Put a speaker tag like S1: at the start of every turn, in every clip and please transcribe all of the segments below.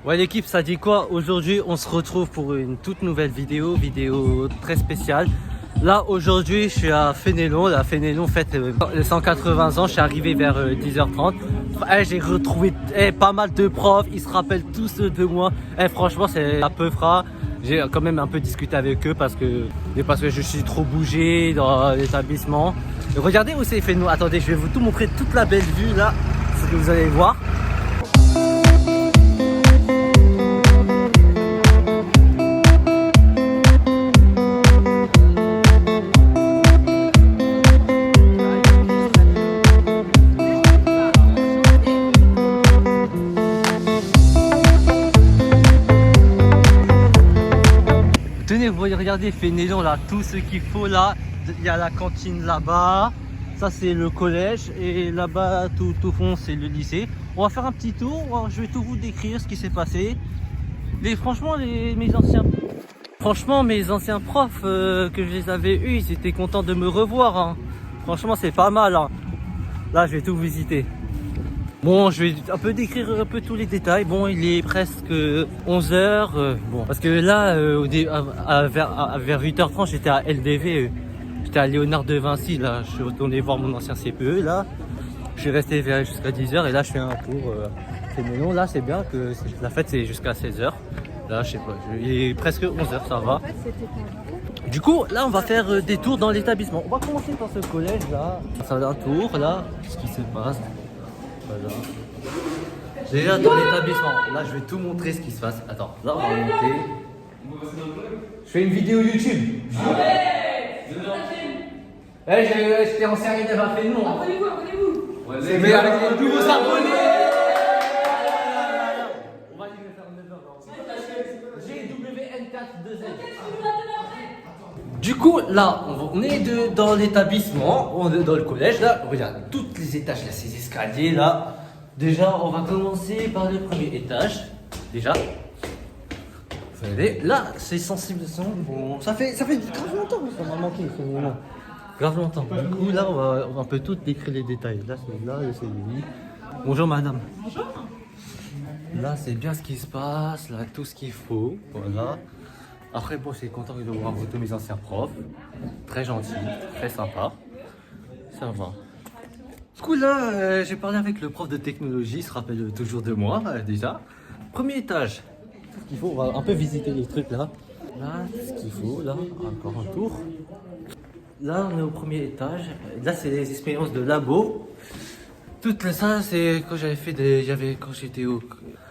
S1: Ouais l'équipe, ça dit quoi? Aujourd'hui on se retrouve pour une toute nouvelle vidéo très spéciale. Là aujourd'hui je suis à Fénélon, la Fénélon fête les 180 ans, je suis arrivé vers 10h30. J'ai retrouvé pas mal de profs, ils se rappellent tous de moi. Franchement c'est un peu frais. J'ai quand même un peu discuté avec eux parce que je suis trop bougé dans l'établissement. Regardez où c'est Fénélon, attendez je vais vous tout montrer, toute la belle vue là, c'est ce que vous allez voir. Tenez, vous voyez, regardez, Fénélon là, tout ce qu'il faut là. Il y a la cantine là-bas, ça c'est le collège et là-bas tout au fond c'est le lycée. On va faire un petit tour, je vais tout vous décrire ce qui s'est passé. Franchement, mes anciens profs que je les avais eus, ils étaient contents de me revoir. Hein. Franchement, c'est pas mal. Hein. Là, je vais tout visiter. Bon, je vais un peu décrire un peu tous les détails. Bon, il est presque 11h. Bon, parce que là, vers 8h30, j'étais à LDV. J'étais à Léonard de Vinci. Là, je suis retourné voir mon ancien CPE. Là, je suis resté jusqu'à 10h. Et là, je fais un tour. Fénélon. Là, c'est bien que la fête, c'est jusqu'à 16h. Là, je sais pas. Il est presque 11h, ça va. Du coup, là, on va faire des tours dans l'établissement. On va commencer par ce collège là. Ça va un tour là. Ce qui se passe. Voilà. Déjà dans l'établissement, là je vais tout montrer ce qui se passe. Attends, là on va monter. Je fais une vidéo YouTube. J'étais ancien élève à Fénélon. Abonnez-vous. C'est mais avec les nouveaux abonnés. On va aller faire 9h. GWN4 2Z. Du coup, là, on est dans l'établissement, on est dans le collège, là, regarde, tous les étages, là, ces escaliers, là. Déjà, on va commencer par le premier étage, déjà. Vous voyez, là, c'est sensible, bon, ça fait grave longtemps que ça m'a manqué, finalement. Grave longtemps. Du coup, là, on va un peu tout décrire les détails. Là, c'est lui. Bonjour, madame. Bonjour. Là, c'est bien ce qui se passe, là, tout ce qu'il faut, voilà. Après, bon, je suis content de voir tous mes anciens profs. Très gentils, très sympa. Ça va. Du coup, là, j'ai parlé avec le prof de technologie, il se rappelle toujours de moi, déjà. Premier étage. Tout ce qu'il faut, on va un peu visiter les trucs là. Là, tout ce qu'il faut, là, encore un tour. Là, on est au premier étage. Là, c'est les expériences de labo. Tout ça, c'est quand quand j'étais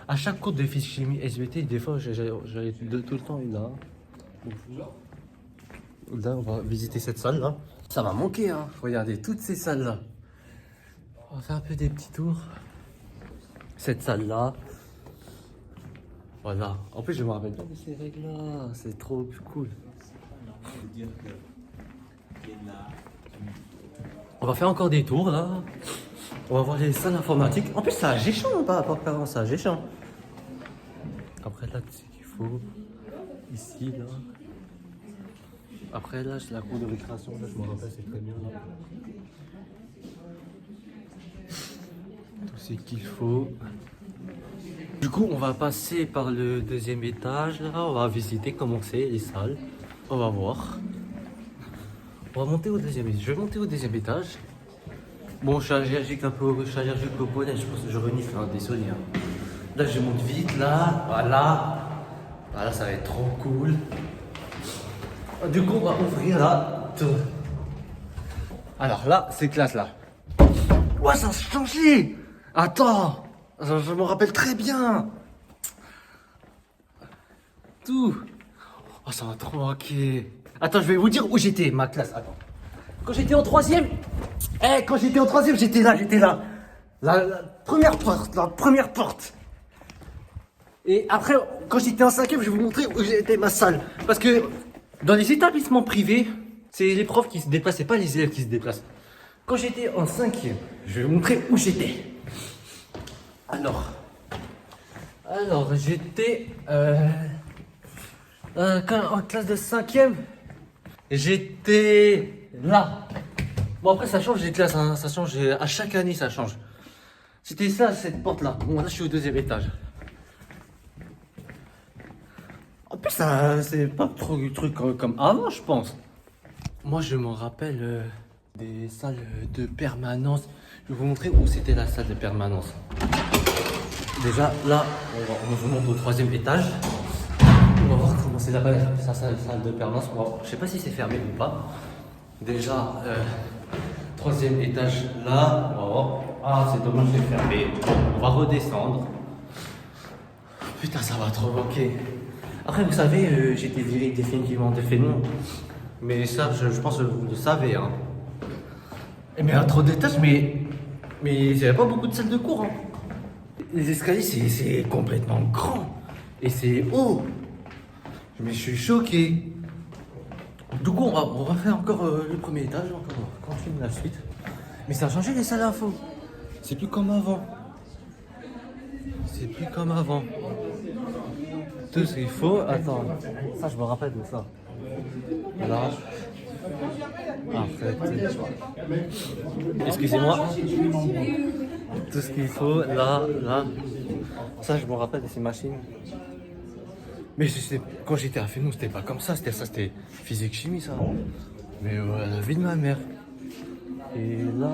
S1: à chaque cours de physique-chimie SVT, des fois, j'allais tout le temps là. Là, on va visiter cette salle là. Ça va manquer, hein. Regardez toutes ces salles là. On va faire un peu des petits tours. Cette salle là. Voilà. En plus, je me rappelle pas de ces règles là. C'est trop cool. On va faire encore des tours là. On va voir les salles informatiques. En plus, ça a géchant par rapport à ça, géchant. Après là, tu sais qu'il faut. Ici, là. Après là, c'est la cour de récréation. Là, je me rappelle, c'est très bien là. Tout ce qu'il faut. Du coup, on va passer par le deuxième étage là. On va visiter comment c'est les salles. On va voir. On va monter au deuxième étage. Je vais monter au deuxième étage. Bon, je suis allergique au pollen, je pense que je renifle, hein, désolé. Hein. Là, je monte vite, là, voilà. Voilà, ça va être trop cool. Du coup, on va ouvrir là. Alors là, c'est classe là. Ouais, ça a changé. Attends, je me rappelle très bien. Tout. Oh, ça va trop manquer. Attends, je vais vous dire où j'étais, ma classe. Attends. Quand j'étais en troisième, j'étais là. La première porte. Et après, quand j'étais en cinquième, je vais vous montrer où était ma salle. Parce que dans les établissements privés, c'est les profs qui se déplacent, c'est pas les élèves qui se déplacent. Quand j'étais en cinquième, je vais vous montrer où j'étais. Alors, j'étais en classe de cinquième, j'étais là. Bon après ça change les classes, hein. Ça change, à chaque année ça change. C'était ça, cette porte là. Bon là je suis au deuxième étage. Ça, c'est pas trop du truc comme avant, je pense. Moi, je m'en rappelle des salles de permanence. Je vais vous montrer où c'était la salle de permanence. Déjà, là, on vous montre au 3e étage. On va voir comment c'est là-bas, sa salle de permanence. Bon, je sais pas si c'est fermé ou pas. Déjà, 3e étage là. On va voir. Ah, c'est dommage, c'est fermé. On va redescendre. Putain, ça va trop ok. Après, vous savez, j'ai été viré définitivement de Fénon. Mais ça, je pense que vous le savez. Hein. Mais à trop d'étages, mais il n'y avait pas beaucoup de salles de cours. Hein. Les escaliers, c'est complètement grand. Et c'est haut. Mais je suis choqué. Du coup, on va faire encore le 1er étage. On va continuer la suite. Mais ça a changé les salles d'info. C'est plus comme avant. C'est plus comme avant. Tout ce qu'il faut. Attends, ça je me rappelle de ça. Là. En fait. Excusez-moi. Tout ce qu'il faut, là. Ça je me rappelle de ces machines. Mais quand j'étais à Fénon, c'était pas comme ça. C'était physique chimie ça. Mais la vie de ma mère. Et là.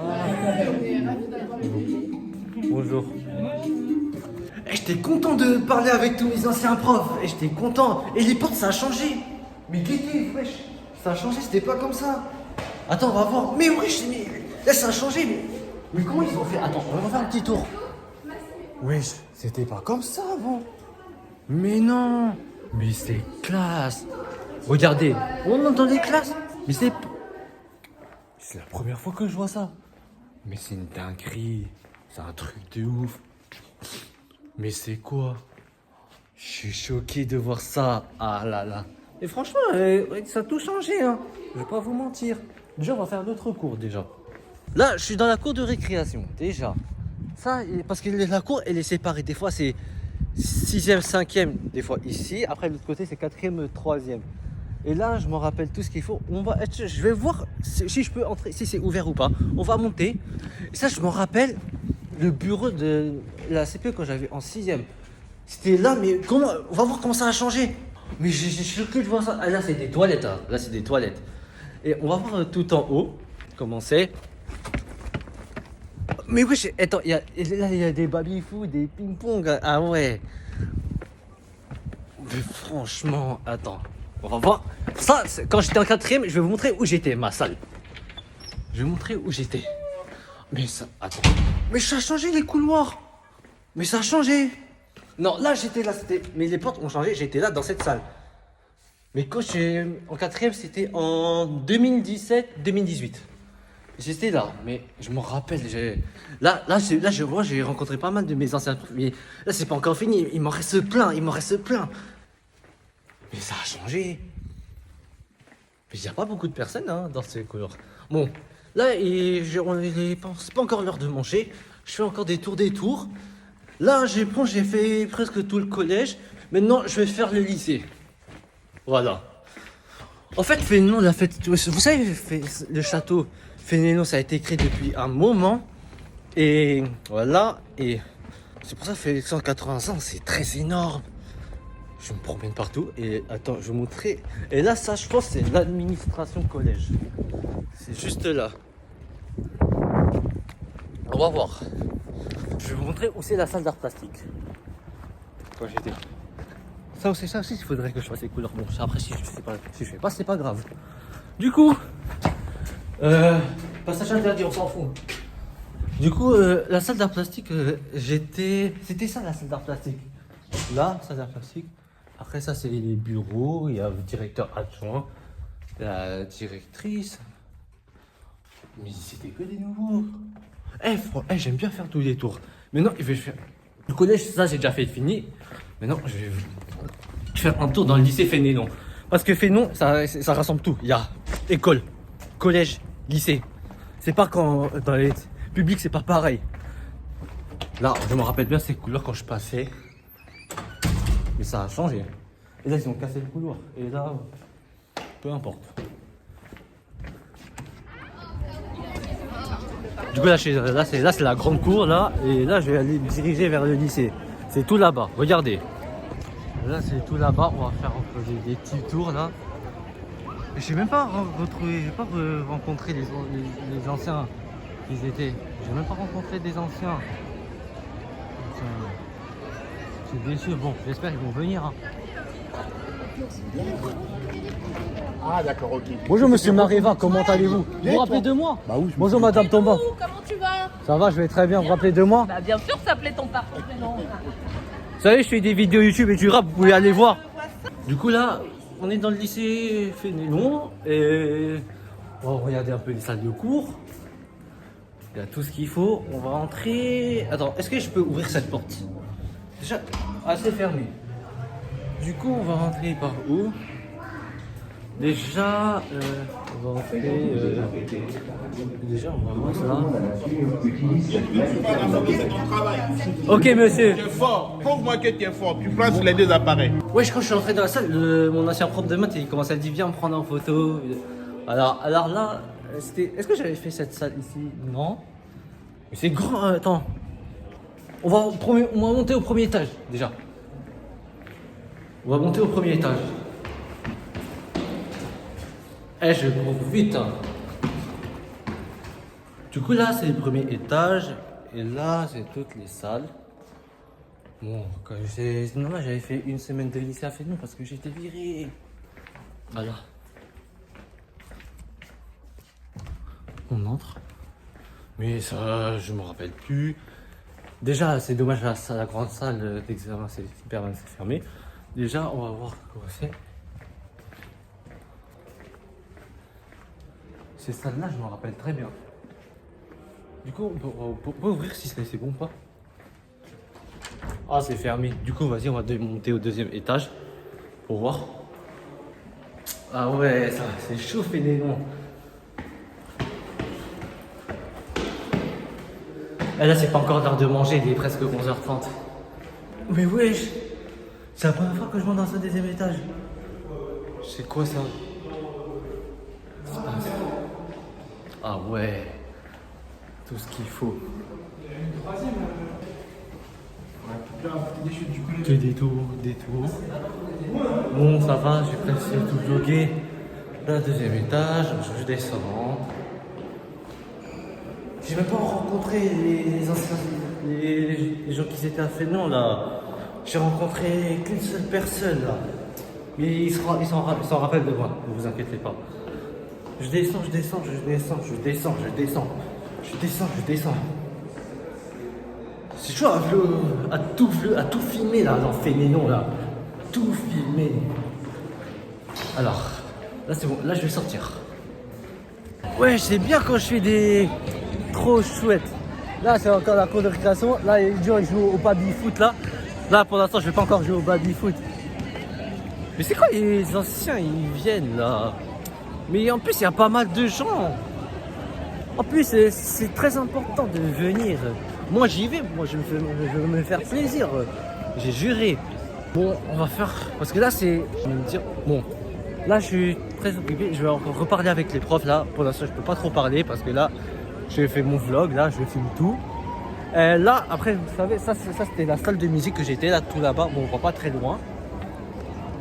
S1: Bonjour. J'étais content de parler avec tous mes anciens profs. Et j'étais content. Et les portes, ça a changé. Mais guettez, wesh. Ça a changé, c'était pas comme ça. Attends, on va voir. Mais wesh, là, ça a changé. Mais comment ils ont fait? Attends, on va faire un petit tour. Wesh, c'était pas comme ça avant. Mais non. Mais c'est classe. Regardez, on entend des classes. Mais c'est la première fois que je vois ça. Mais c'est une dinguerie. C'est un truc de ouf. Mais c'est quoi? Je suis choqué de voir ça. Ah là là. Et franchement, ça a tout changé. Hein. Je vais pas vous mentir. Déjà, on va faire notre cours déjà. Là, je suis dans la cour de récréation. Déjà. Ça, parce que la cour, elle est séparée. Des fois, c'est 6e, 5e. Des fois ici. Après, de l'autre côté, c'est 4e, 3e. Et là, je me rappelle tout ce qu'il faut. Je vais voir si je peux entrer, si c'est ouvert ou pas. On va monter. Et ça, je me rappelle. Le bureau de la CPE quand j'avais en 6e. C'était là, mais comment? On va voir comment ça a changé. Mais j'ai choqué de voir ça. Ah, là, c'est des toilettes. Hein. Là, c'est des toilettes. Et on va voir tout en haut comment c'est. Mais oui, attends, là, il y a des baby-foot, des ping-pong. Ah ouais. Mais franchement, attends. On va voir. Ça, quand j'étais en 4e, je vais vous montrer où j'étais, ma salle. Je vais vous montrer où j'étais. Mais ça, attends. Mais ça a changé les couloirs. Mais ça a changé. Non, là j'étais là, mais les portes ont changé, j'étais là dans cette salle. Mais quand j'étais en 4e, c'était en 2017-2018. J'étais là, mais je me rappelle. Là, je vois, j'ai rencontré pas mal de mes anciens profs, mais là c'est pas encore fini. Il m'en reste plein, Mais ça a changé. Mais il n'y a pas beaucoup de personnes hein, dans ces couleurs. Bon. Là, c'est pas encore l'heure de manger. Je fais encore des tours. Là, j'ai fait presque tout le collège. Maintenant, je vais faire le lycée. Voilà. En fait, Fénelon, vous savez, le château Fénelon, ça a été créé depuis un moment. Et voilà. Et c'est pour ça que fait 180 ans, c'est très énorme. Je me promène partout. Et attends, je vais vous montrer. Et là, ça, je pense, c'est l'administration collège. C'est juste là. On va voir. Je vais vous montrer où c'est la salle d'art plastique. Quand j'étais. Ça aussi, il faudrait que je fasse les couleurs. Bon, après, si je fais pas, c'est pas grave. Du coup, passage interdit, on s'en fout. Du coup, la salle d'art plastique, c'était ça la salle d'art plastique. Là, salle d'art plastique. Après, ça, c'est les bureaux. Il y a le directeur adjoint, la directrice. Mais c'était que des nouveaux. J'aime bien faire tous les tours. Maintenant, je vais faire. Le collège, ça, j'ai déjà fait fini. Maintenant, je vais faire un tour dans le lycée Fénelon. Parce que Fénelon, ça rassemble tout. Il y a école, collège, lycée. C'est pas quand dans les publics, c'est pas pareil. Là, je me rappelle bien ces couleurs quand je passais. Mais ça a changé. Et là, ils ont cassé le couloir. Et là, peu importe. Du coup, là, c'est la grande cour, là. Et là, je vais aller me diriger vers le lycée. C'est tout là-bas. Regardez. Là, c'est tout là-bas. On va faire un peu des petits tours là. Je sais même pas retrouvé, j'ai pas rencontré les anciens qu'ils étaient. J'ai même pas rencontré des anciens. C'est déçu. Bon, j'espère qu'ils vont venir. Hein.
S2: Ah d'accord, ok.
S1: Bonjour Monsieur Mareva, comment allez-vous? Vous vous rappelez de moi?
S2: Bah oui,
S1: bonjour Madame Tomba.
S3: Comment tu vas?
S1: Ça va, je vais très bien. Vous vous rappelez de moi?
S3: Bah bien sûr, ça s'appelait ton parcours prénom.
S1: Vous savez, je fais des vidéos YouTube et du rap, vous pouvez aller voir. Du coup là, on est dans le lycée Fénelon et on va regarder un peu les salles de cours. Il y a tout ce qu'il faut. On va entrer. Attends, est-ce que je peux ouvrir cette porte? Déjà, assez fermé. Du coup, on va rentrer par où? Déjà, on va rentrer. Déjà, on va voir ça. Ok, monsieur.
S2: Tu es fort, prouve-moi que tu es fort. Tu prends sur les deux appareils.
S1: Ouais, quand je suis entré dans la salle, mon ancien prof de maths, il commençait à dire viens me prendre en photo. Alors là, c'était. Est-ce que j'avais fait cette salle ici? Non. Mais c'est grand. Attends. On va monter au premier étage déjà. On va monter au premier étage. Eh, je cours vite. Hein. Du coup, là, c'est le premier étage. Et là, c'est toutes les salles. Bon, c'est normal, j'avais fait une semaine de lycée à Fénelon parce que j'étais viré. Voilà. On entre. Mais ça, je me rappelle plus. Déjà, c'est dommage, la grande salle d'examen, c'est fermé. Déjà, on va voir comment c'est. Ces salles-là, je me rappelle très bien. Du coup, on peut ouvrir si c'est bon ou pas. Ah, c'est fermé. Du coup, vas-y, on va monter au deuxième étage pour voir. Ah ouais, ça, c'est chaud, Fénelon. Et là, c'est pas encore l'heure de manger, il est presque 11h30. Mais wesh, c'est la première fois que je monte dans ce deuxième étage. C'est quoi ça? Ah ouais, tout ce qu'il faut. Que des tours. Bon, ça va, j'ai presque tout vlogué. Là, deuxième étage, je descends. J'ai même pas rencontré les anciens, les gens qui étaient à Fénelon là. J'ai rencontré qu'une seule personne là. Mais ils s'en rappellent de moi, ne vous inquiétez pas. Je descends. C'est chaud à tout filmer là, dans Fénelon là. Tout filmer. Alors, là c'est bon, là je vais sortir. Ouais, c'est bien quand je fais des... Trop chouette. Là c'est encore la cour de récréation. Là les gens ils jouent au baby-foot là. Là pour l'instant je vais pas encore jouer au baby-foot. Mais c'est quoi les anciens ils viennent là? Mais en plus il y a pas mal de gens. En plus c'est très important de venir. Moi j'y vais, moi je veux me faire plaisir. J'ai juré. Bon on va faire... Parce que là c'est... Je vais me dire... Bon. Là je suis très occupé. Je vais encore reparler avec les profs là. Pour l'instant je peux pas trop parler parce que là... J'ai fait mon vlog, là, je filme tout. Là, après, vous savez, ça c'était la salle de musique que j'étais, là, tout là-bas. Bon, on va pas très loin.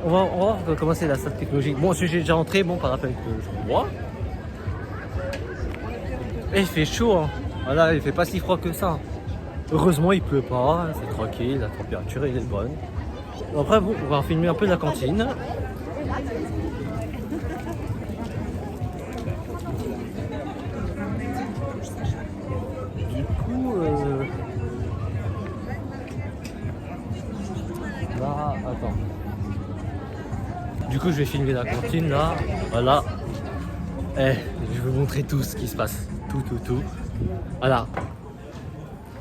S1: On va voir comment c'est la salle technologique. Bon, si j'ai déjà entré, bon, par rapport que je vois. Et il fait chaud, hein. Voilà, il fait pas si froid que ça. Heureusement, il pleut pas, c'est tranquille, la température elle est bonne. Après, bon, on va filmer un peu la cantine. Là, attends. Du coup, je vais filmer la cantine là. Voilà. Je vais vous montrer tout ce qui se passe. Tout. Voilà.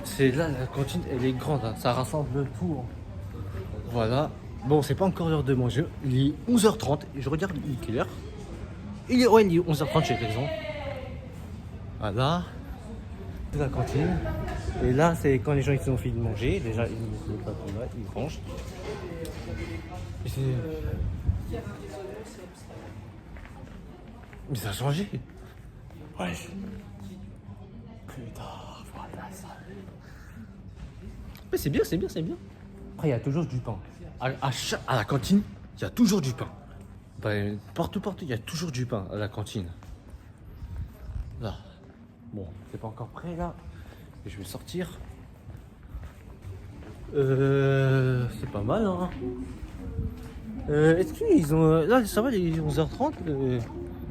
S1: C'est là, la cantine, elle est grande. Hein. Ça rassemble tout. Hein. Voilà. Bon, c'est pas encore l'heure de manger. Il est 11h30. Et je regarde, il est quelle heure? Il est 11h30, j'ai raison. Voilà. C'est la cantine. Et là, c'est quand les gens ils ont fini de manger. Déjà, ils mettent le plateau là, ils rangent. Mais ça a changé. Ouais. Putain, voilà ça. Mais c'est bien. Après, il y a toujours du temps. À la cantine, il y a toujours du pain. Ben, partout, il y a toujours du pain à la cantine. Là. Bon, c'est pas encore prêt là. Je vais sortir. C'est pas mal, hein. Est-ce qu'ils ont... Là, ça va, les 11h30.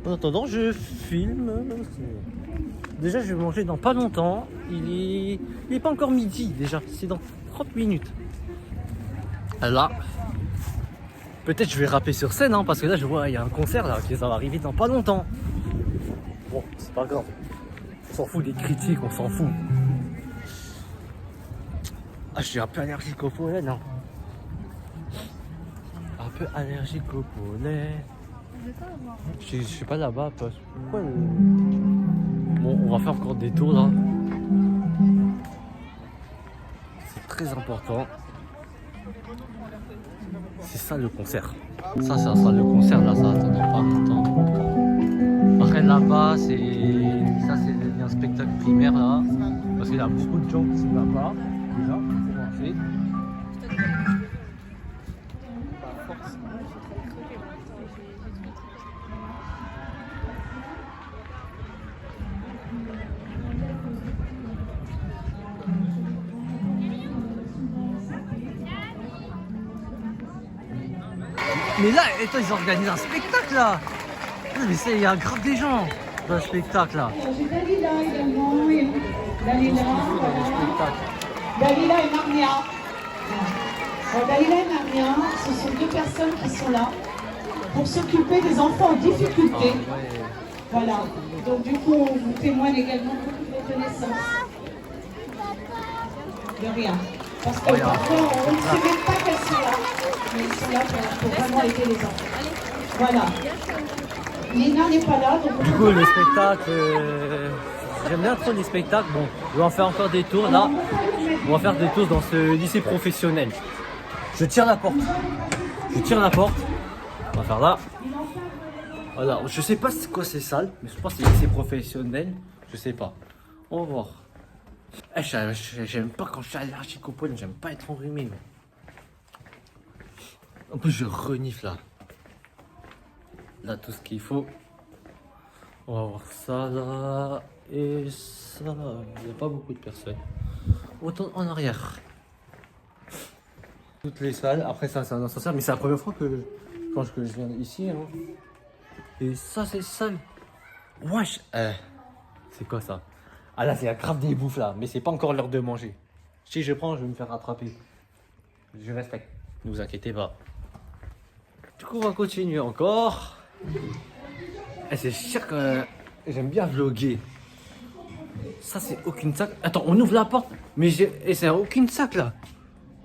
S1: En attendant, je filme. Déjà, je vais manger dans pas longtemps. Il est pas encore midi, déjà. C'est dans 30 minutes. Là, peut-être je vais rapper sur scène, hein, parce que là, je vois, il y a un concert là, qui va arriver dans pas longtemps. Bon, c'est pas grave. On s'en fout des critiques, on s'en fout. Ah, je suis un peu allergique au pollen, hein. Un peu allergique au pollen. Je suis pas là-bas, pourquoi Bon, on va faire encore des tours là. C'est très important. C'est ça le concert. Ça le concert là, ça attend pas longtemps. Après là-bas, c'est un spectacle primaire là. Parce qu'il y a beaucoup de gens qui sont là-bas. Déjà, pour commencer. Mais là, attends, ils organisent un spectacle là. Mais il y a grave des gens dans le spectacle là.
S4: J'ai Dalila également, et Dalila, Dalila et Marnia. Dalila et Marnia, ce sont deux personnes qui sont là pour s'occuper des enfants en difficulté. Voilà. Donc du coup, on vous témoigne également beaucoup de reconnaissance. De rien. Parce que parfois, on ne sait même pas qu'elles sont là. Mais ils sont là pour vraiment aider les enfants. Voilà. Nina n'est pas là. Donc
S1: du coup, le spectacle, j'aime bien trop les spectacles. Bon, je vais en faire encore des tours là. On va faire des tours dans ce lycée professionnel. Je tire la porte. On va faire là. Voilà, je sais pas c'est quoi ces salles, mais je pense que c'est lycée professionnel. Je sais pas. On va voir. J'aime pas quand je suis allergique au pollen, j'aime pas être enrhumé. En plus, je renifle là. Là, tout ce qu'il faut. On va voir ça là. Et ça. Il n'y a pas beaucoup de personnes. Autant en arrière. Toutes les salles. Après, ça, c'est un ascenseur. Mais c'est la première fois que je viens ici. Hein. Et ça, c'est salle. Wesh. C'est quoi ça? Ah là, c'est la grave des bouffes là. Mais c'est pas encore l'heure de manger. Si je prends, je vais me faire rattraper. Je respecte. Ne vous inquiétez pas. Du coup, on va continuer encore. C'est sûr que j'aime bien vlogger. Ça, c'est aucune sac. Attends, on ouvre la porte. Mais c'est aucune sac là.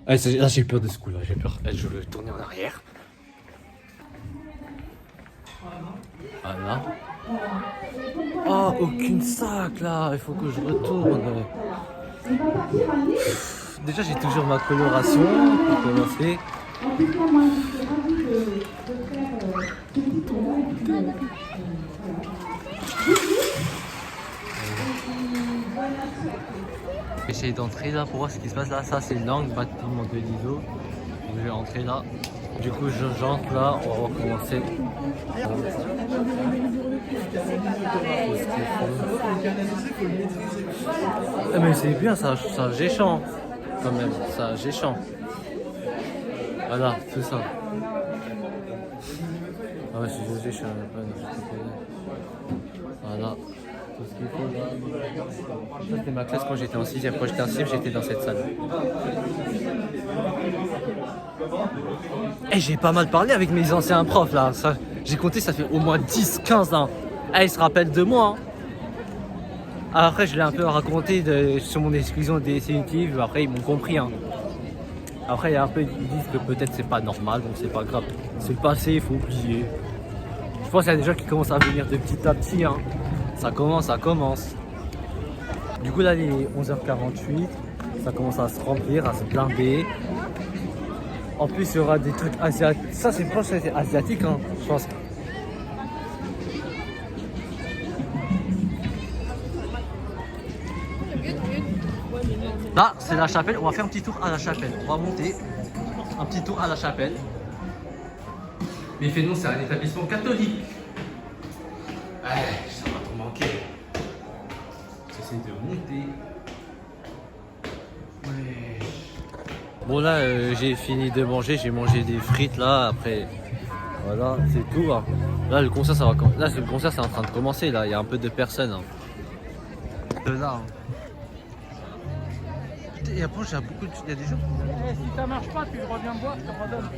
S1: Là, j'ai peur de ce coup là. J'ai peur. Je veux tourner en arrière. Voilà. Oh, aucune sac là. Il faut que je retourne. Déjà, j'ai toujours ma coloration pour commencer. J'essaie d'entrer là pour voir ce qui se passe là. Ça, c'est l'angle bâtiment de l'ISO. Je vais entrer là. Du coup, j'entre là. On va recommencer. Mais c'est bien, ça géchant quand même. Ça géchant. Voilà, tout ça. Ah ouais, je suis un peu. Voilà, tout ce qu'il faut là. Ça, c'était ma classe quand j'étais en 6ème. Quand j'étais en 6ème, j'étais dans cette salle. Et j'ai pas mal parlé avec mes anciens profs là. J'ai compté, ça fait au moins 10-15 ans. Ils se rappellent de moi. Hein. Après, je l'ai un peu raconté sur mon exclusion définitive. Après, ils m'ont compris. Hein. Après, il y a un peu, ils disent que peut-être c'est pas normal, donc c'est pas grave. C'est le passé, il faut oublier. Je pense qu'il y a des gens qui commencent à venir de petit à petit. Hein. Ça commence. Du coup, là, il est 11h48. Ça commence à se remplir, à se blinder. En plus, il y aura des trucs asiatiques. Ça, c'est proche asiatique, hein, je pense. Là, c'est la chapelle. On va faire un petit tour à la chapelle. On va monter. un petit tour à la chapelle. Mais Fénon, c'est un établissement catholique. Ouais, ça va trop manquer. J'essaie de monter. Ouais. Bon là, j'ai fini de manger, j'ai mangé des frites là, après, voilà, c'est tout. Hein. Là, le concert, le concert, c'est en train de commencer, là, il y a un peu de personnes. Hein. De là. Hein. Et après, il y a des gens.
S5: Si ça marche pas, tu reviens me voir, je te redonne.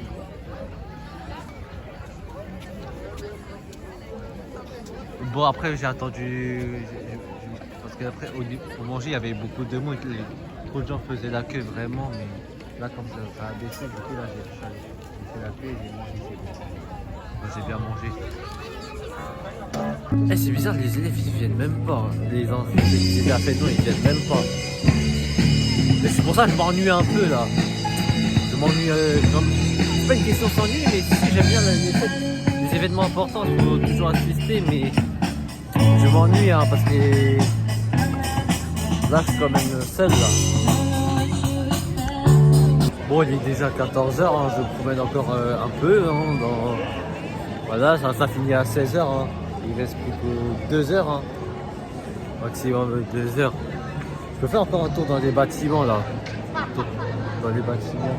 S1: Bon, après, j'ai attendu. Parce qu'après, au manger, il y avait beaucoup de monde. Trop de gens faisaient la queue, vraiment. Mais là, comme ça a baissé, du coup, là, j'ai fait la queue et j'ai mangé. Moi, j'ai bien mangé. C'est bizarre, les élèves, ils viennent même pas. Hein. Les enfants qui étaient à Fénon, ils viennent même pas. Mais c'est pour ça que je m'ennuie un peu, là. Je m'ennuie. C'est pas une question de s'ennuyer, mais si j'aime bien les événements importants, il faut toujours assister, mais je m'ennuie hein, parce que là je suis quand même seul là. Bon, il est déjà 14h, hein, je me promène encore un peu. Hein, voilà, ça finit à 16h. Hein. Il reste plus que 2 heures. Hein. Maximum 2 heures. Je peux faire encore un tour dans les bâtiments là. Dans les bâtiments.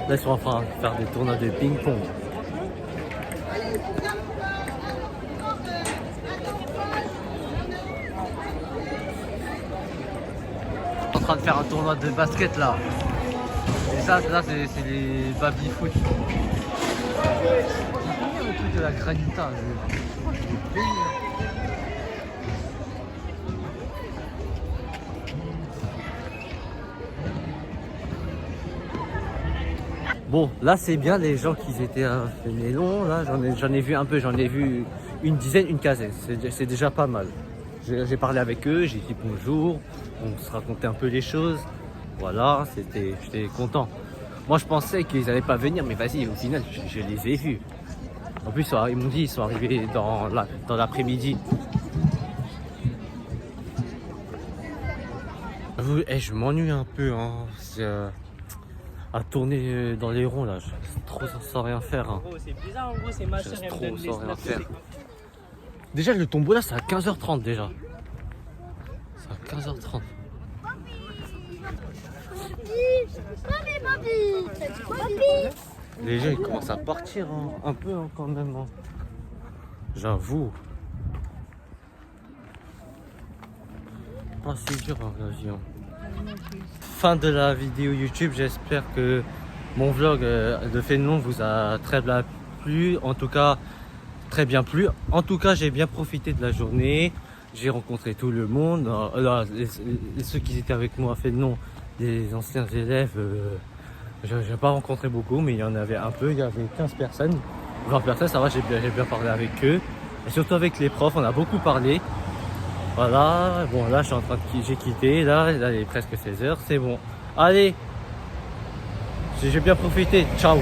S1: Là, ils sont en train de faire des tournois de ping-pong. En train de faire un tournoi de basket là. Et ça, là, c'est les baby-foot. Le truc de la granita. Bon, là c'est bien les gens qui étaient à Fénelon, là j'en ai vu un peu, j'en ai vu une dizaine, une quinzaine, c'est déjà pas mal. J'ai parlé avec eux, j'ai dit bonjour, on se racontait un peu les choses, voilà, j'étais content. Moi je pensais qu'ils n'allaient pas venir, mais vas-y, au final je les ai vus. En plus ils m'ont dit, ils sont arrivés dans l'après-midi. Je m'ennuie un peu, hein. À tourner dans les ronds là, c'est trop sans rien faire. Hein.
S5: C'est bizarre en gros, c'est ma soeur, elle me donne
S1: sans rien
S5: les
S1: faire. Déjà le tombeau là c'est à 15h30 déjà. C'est à 15h30. Les gens ils commencent à partir hein, un peu hein, quand même. Hein. J'avoue. Pas si dur hein, la vie. Hein. Fin de la vidéo YouTube, j'espère que mon vlog de Fénelon vous a très bien plu, en tout cas très bien plu. En tout cas j'ai bien profité de la journée, j'ai rencontré tout le monde, ceux qui étaient avec moi à Fénelon, des anciens élèves, je n'ai pas rencontré beaucoup mais il y en avait un peu, il y avait 15 personnes, 20 personnes, ça va, j'ai bien parlé avec eux, et surtout avec les profs, on a beaucoup parlé. Voilà, bon là j'ai quitté, là il est presque 16h, c'est bon. Allez, j'ai bien profité, ciao.